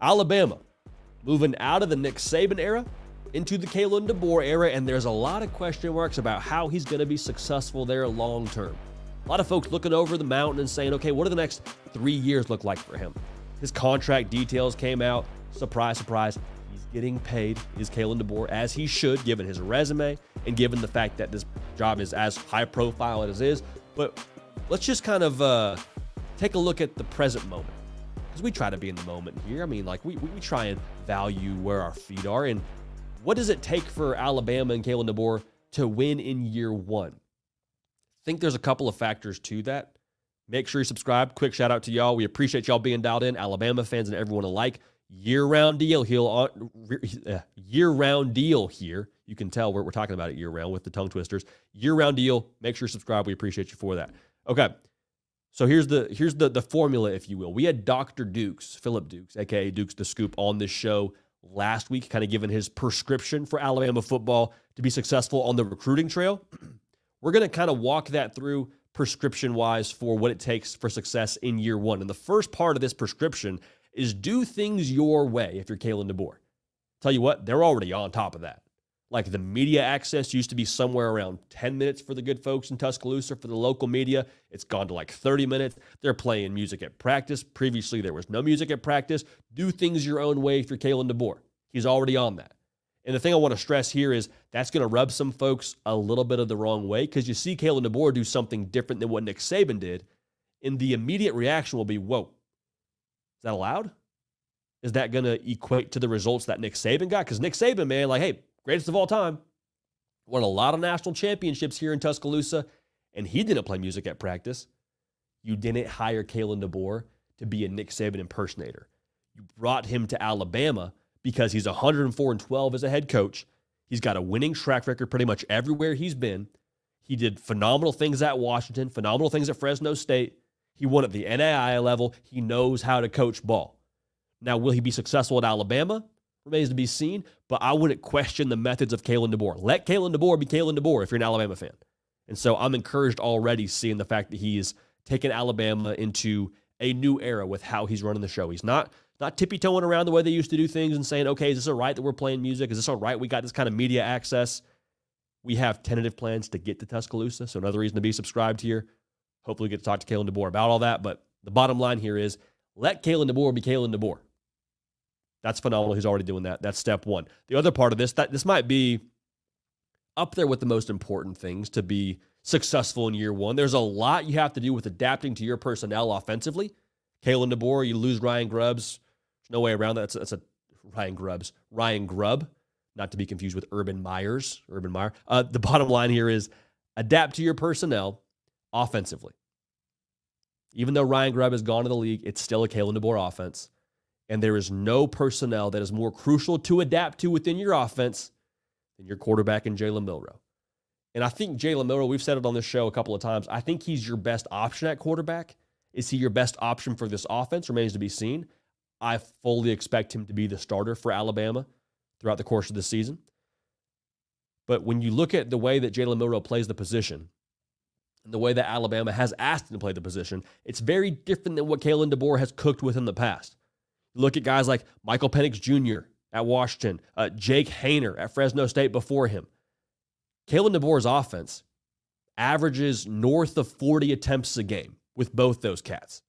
Alabama moving out of the Nick Saban era into the Kalen DeBoer era, and there's a lot of question marks about how he's going to be successful there long term. A lot of folks looking over the mountain and saying, okay, what do the next 3 years look like for him? His contract details came out. Surprise, surprise. He's getting paid, is Kalen DeBoer, as he should, given his resume and given the fact that this job is as high profile as it is. But let's just kind of take a look at the present moment, because we try to be in the moment here. I mean, like, we try and value where our feet are. And what does it take for Alabama and Kalen DeBoer to win in year one? I think there's a couple of factors to that. Make sure you subscribe. Quick shout out to y'all. We appreciate y'all being dialed in. Alabama fans and everyone alike. Year-round deal here. You can tell we're talking about it year-round with the tongue twisters. Year-round deal. Make sure you subscribe. We appreciate you for that. Okay. So here's the formula, if you will. We had Dr. Dukes, Philip Dukes, a.k.a. Dukes the Scoop, on this show last week, kind of giving his prescription for Alabama football to be successful on the recruiting trail. We're going to kind of walk that through prescription-wise for what it takes for success in year one. And the first part of this prescription is do things your way if you're Kalen DeBoer. Tell you what, they're already on top of that. Like, the media access used to be somewhere around 10 minutes for the good folks in Tuscaloosa for the local media. It's gone to like 30 minutes. They're playing music at practice. Previously, there was no music at practice. Do things your own way if you're Kalen DeBoer. He's already on that. And the thing I want to stress here is that's going to rub some folks a little bit of the wrong way, because you see Kalen DeBoer do something different than what Nick Saban did, and the immediate reaction will be, whoa, is that allowed? Is that going to equate to the results that Nick Saban got? Because Nick Saban, man, like, hey, greatest of all time, won a lot of national championships here in Tuscaloosa, and he didn't play music at practice. You didn't hire Kalen DeBoer to be a Nick Saban impersonator. You brought him to Alabama because he's 104-12 as a head coach. He's got a winning track record pretty much everywhere he's been. He did phenomenal things at Washington, phenomenal things at Fresno State. He won at the NAIA level. He knows how to coach ball. Now, will he be successful at Alabama? Remains to be seen, but I wouldn't question the methods of Kalen DeBoer. Let Kalen DeBoer be Kalen DeBoer if you're an Alabama fan. And so I'm encouraged already seeing the fact that he is taking Alabama into a new era with how he's running the show. He's not tippy-toeing around the way they used to do things and saying, okay, is this all right that we're playing music? Is this all right we got this kind of media access? We have tentative plans to get to Tuscaloosa, so another reason to be subscribed here. Hopefully we get to talk to Kalen DeBoer about all that, but the bottom line here is let Kalen DeBoer be Kalen DeBoer. That's phenomenal. He's already doing that. That's step one. The other part of this, this might be up there with the most important things to be successful in year one. There's a lot you have to do with adapting to your personnel offensively. Kalen DeBoer, you lose Ryan Grubbs. There's no way around that. That's a Ryan Grubb, not to be confused with Urban Meyer. The bottom line here is adapt to your personnel offensively. Even though Ryan Grubb has gone to the league, it's still a Kalen DeBoer offense. And there is no personnel that is more crucial to adapt to within your offense than your quarterback in Jalen Milroe. And I think Jalen Milroe, we've said it on this show a couple of times, I think he's your best option at quarterback. Is he your best option for this offense? Remains to be seen. I fully expect him to be the starter for Alabama throughout the course of the season. But when you look at the way that Jalen Milroe plays the position, and the way that Alabama has asked him to play the position, it's very different than what Kalen DeBoer has cooked with in the past. Look at guys like Michael Penix Jr. at Washington, Jake Haener at Fresno State before him. Kalen DeBoer's offense averages north of 40 attempts a game with both those cats.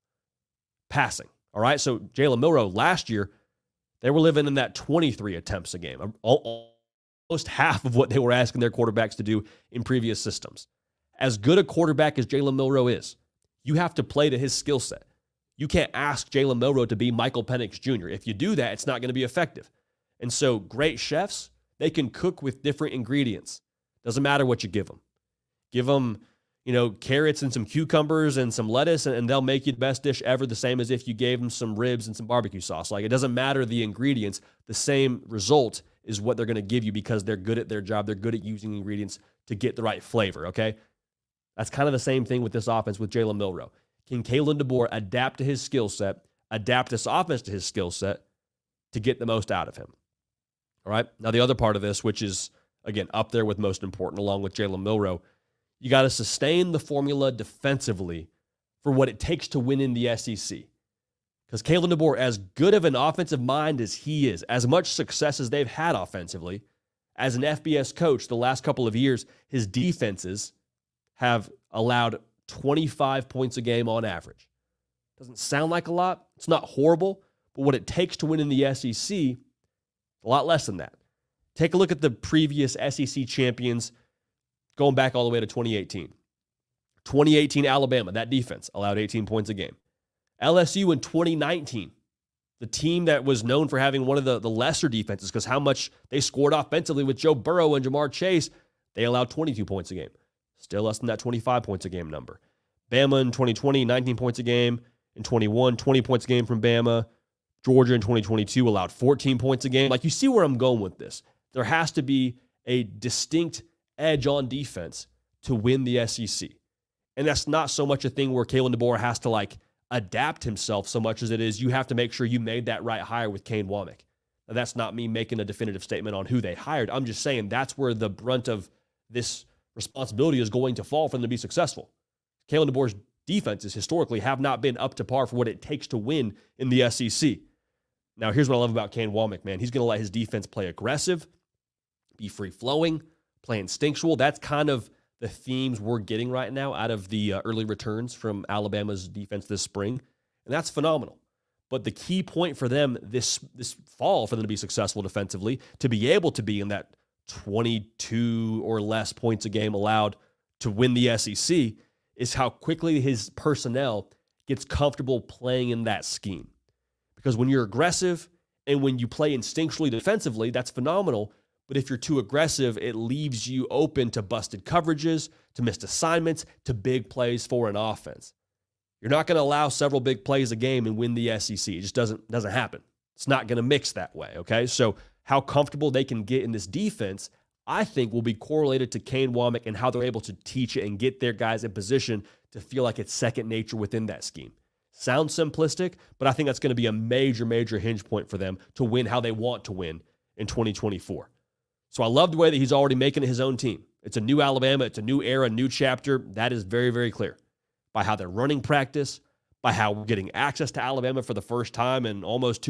Passing, all right? So Jalen Milroe last year, they were living in that 23 attempts a game, almost half of what they were asking their quarterbacks to do in previous systems. As good a quarterback as Jalen Milroe is, you have to play to his skill set. You can't ask Jalen Milroe to be Michael Penix Jr. If you do that, it's not going to be effective. And so great chefs, they can cook with different ingredients. Doesn't matter what you give them. Give them, carrots and some cucumbers and some lettuce, and they'll make you the best dish ever, the same as if you gave them some ribs and some barbecue sauce. Like, it doesn't matter the ingredients. The same result is what they're going to give you because they're good at their job. They're good at using ingredients to get the right flavor, okay? That's kind of the same thing with this offense with Jalen Milroe. Can Kalen DeBoer adapt to his skill set, adapt this offense to his skill set to get the most out of him? All right. Now, the other part of this, which is, again, up there with most important, along with Jalen Milroe, you got to sustain the formula defensively for what it takes to win in the SEC. Because Kalen DeBoer, as good of an offensive mind as he is, as much success as they've had offensively, as an FBS coach the last couple of years, his defenses have allowed 25 points a game on average. Doesn't sound like a lot. It's not horrible, but what it takes to win in the SEC, a lot less than that. Take a look at the previous SEC champions going back all the way to 2018. 2018 Alabama, that defense allowed 18 points a game. LSU in 2019, the team that was known for having one of the lesser defenses because how much they scored offensively with Joe Burrow and Jamar Chase, they allowed 22 points a game. Still less than that 25 points a game number. Bama in 2020, 19 points a game. In 21, 20 points a game from Bama. Georgia in 2022 allowed 14 points a game. Like, you see where I'm going with this. There has to be a distinct edge on defense to win the SEC. And that's not so much a thing where Kalen DeBoer has to, like, adapt himself so much as it is you have to make sure you made that right hire with Kane Womack. Now, that's not me making a definitive statement on who they hired. I'm just saying that's where the brunt of this responsibility is going to fall for them to be successful. Kalen DeBoer's defenses historically have not been up to par for what it takes to win in the SEC. Now, here's what I love about Kane Womack, man. He's going to let his defense play aggressive, be free-flowing, play instinctual. That's kind of the themes we're getting right now out of the early returns from Alabama's defense this spring, and that's phenomenal. But the key point for them this fall, for them to be successful defensively, to be able to be in that 22 or less points a game allowed to win the SEC, is how quickly his personnel gets comfortable playing in that scheme. Because when you're aggressive and when you play instinctually defensively, that's phenomenal. But if you're too aggressive, it leaves you open to busted coverages, to missed assignments, to big plays for an offense. You're not going to allow several big plays a game and win the SEC. It just doesn't happen. It's not going to mix that way, okay? So how comfortable they can get in this defense, I think, will be correlated to Kane Womack and how they're able to teach it and get their guys in position to feel like it's second nature within that scheme. Sounds simplistic, but I think that's going to be a major, major hinge point for them to win how they want to win in 2024. So I love the way that he's already making it his own team. It's a new Alabama. It's a new era, new chapter. That is very, very clear by how they're running practice, by how we're getting access to Alabama for the first time in almost 2